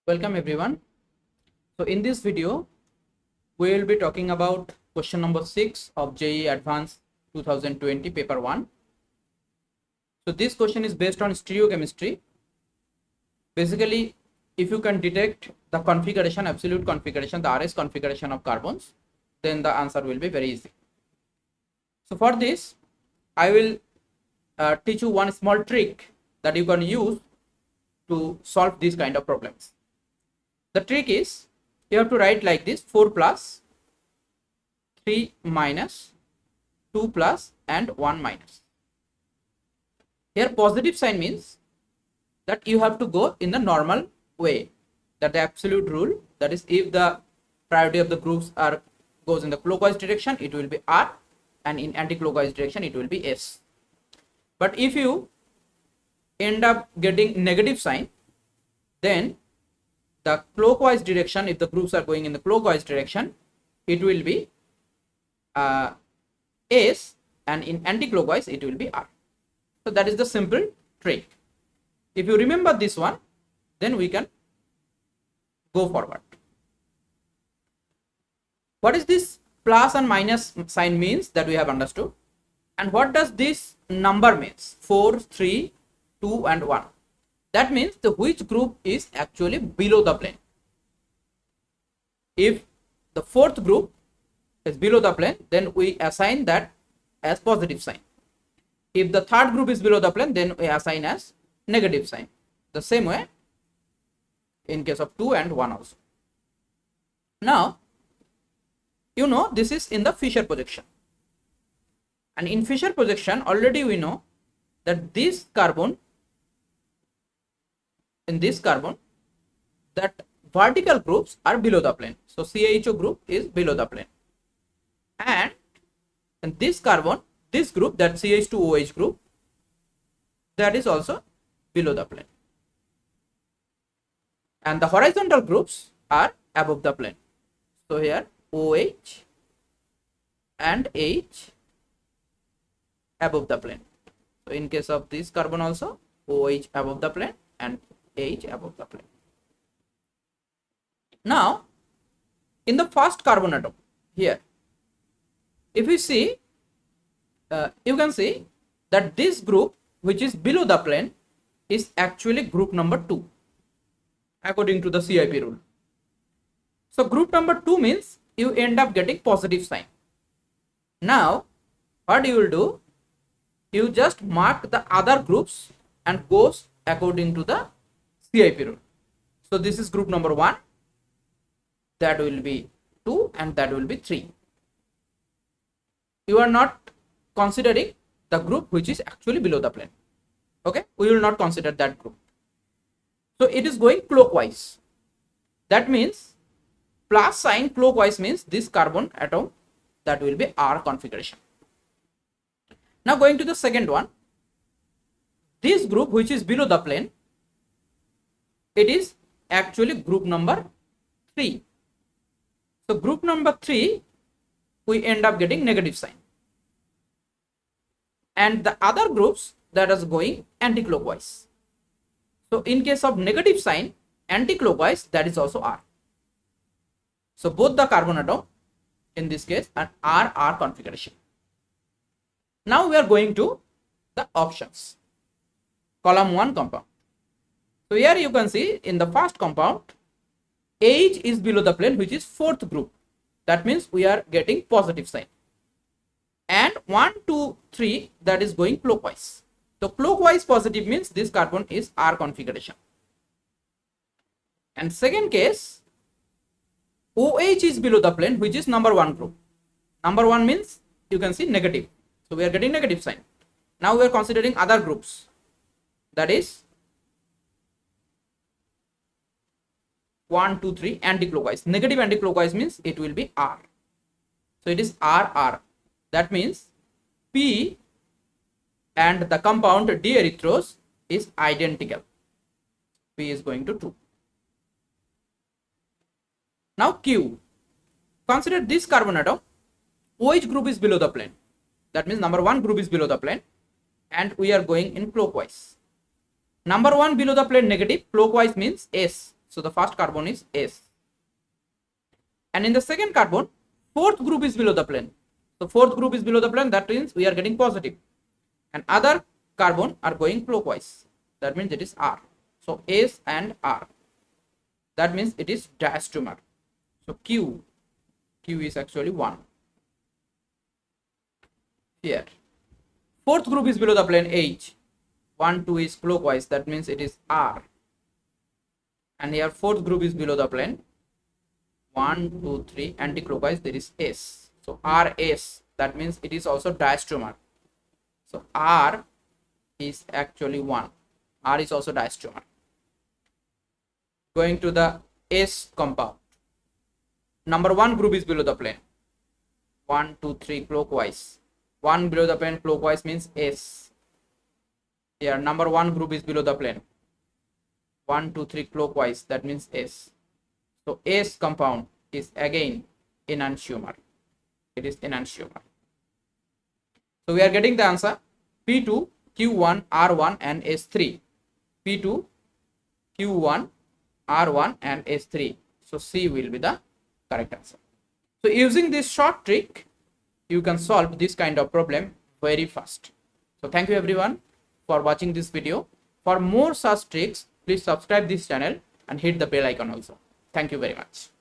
Welcome everyone. So in this video, we will be talking about question number 6 of Jee Adv 2020 paper 1. So this question is based on stereochemistry. Basically, if you can detect the configuration, absolute configuration, the RS configuration of carbons, then the answer will be very easy. So for this, I will teach you one small trick that you can use to solve these kind of problems. The trick is you have to write like this: 4 plus, 3 minus, 2 plus and 1 minus. Here positive sign means that you have to go in the normal way, that the absolute rule, that is if the priority of the groups goes in the clockwise direction, it will be R, and in anti-clockwise direction it will be S. But if you end up getting negative sign, then the clockwise direction, if the groups are going in the clockwise direction, it will be S, and in anti-clockwise it will be R. So that is the simple trick. If you remember this one, then we can go forward. What is this plus and minus sign means, that we have understood. And what does this number means? 4, 3, 2 and 1. That means the which group is actually below the plane. If the fourth group is below the plane, then we assign that as positive sign. If the third group is below the plane, then we assign as negative sign. The same way in case of 2 and 1 also. Now, you know this is in the Fischer projection. And in Fischer projection, already we know that this carbon, in this carbon, that vertical groups are below the plane. So CHO group is below the plane. And in this carbon, this group, that CH2OH group, that is also below the plane. And the horizontal groups are above the plane. So here OH and H above the plane. So in case of this carbon also, OH above the plane and H above the plane. Now, in the first carbon atom here, if we see, you can see that this group which is below the plane is actually group number 2 according to the CIP rule. So group number 2 means you end up getting positive sign. Now what you will do, you just mark the other groups and goes according to the CIP rule. So this is group number 1, that will be 2 and that will be 3. You are not considering the group which is actually below the plane. Okay, we will not consider that group. So it is going clockwise. That means plus sign clockwise means this carbon atom, that will be R configuration. Now going to the second one, this group which is below the plane, it is actually group number 3. So group number 3, we end up getting negative sign. And the other groups, that is going anti-clockwise. So in case of negative sign, anti-clockwise, that is also R. So both the carbon atom in this case are R configuration. Now we are going to the options. Column 1 compound. So here you can see in the first compound, H is below the plane, which is fourth group. That means we are getting positive sign. And 1, 2, 3, that is going clockwise. So clockwise positive means this carbon is R configuration. And second case, OH is below the plane, which is number 1 group. Number 1 means you can see negative. So we are getting negative sign. Now we are considering other groups. That is 1, 2, 3 anti-clockwise. Negative anti-clockwise means it will be R. So it is RR. That means P and the compound D-Erythrose is identical. P is going to 2. Now Q. Consider this carbon atom. OH group is below the plane. That means number 1 group is below the plane and we are going in clockwise. Number 1 below the plane negative, clockwise means S. So the first carbon is S. And in the second carbon, fourth group is below the plane. So fourth group is below the plane, that means we are getting positive. And other carbon are going clockwise. That means it is R. So S and R. That means it is diastereomer. So Q is actually 1. Here. Fourth group is below the plane H. 1, 2 is clockwise. That means it is R. And here fourth group is below the plane. 1, 2, 3 anti-clockwise. There is S. So RS. That means it is also diastereomer. So R is actually 1. R is also diastereomer. Going to the S compound. Number 1 group is below the plane. 1, 2, 3 clockwise. 1 below the plane clockwise means S. Here number 1 group is below the plane. 1, 2, 3 clockwise, that means S. So S compound is again enantiomer. It is enantiomer. So we are getting the answer P2, Q1, R1 and S3. P2, Q1, R1 and S3. So C will be the correct answer. So using this short trick, you can solve this kind of problem very fast. So thank you everyone for watching this video. For more such tricks, please subscribe this channel and hit the bell icon also. Thank you very much.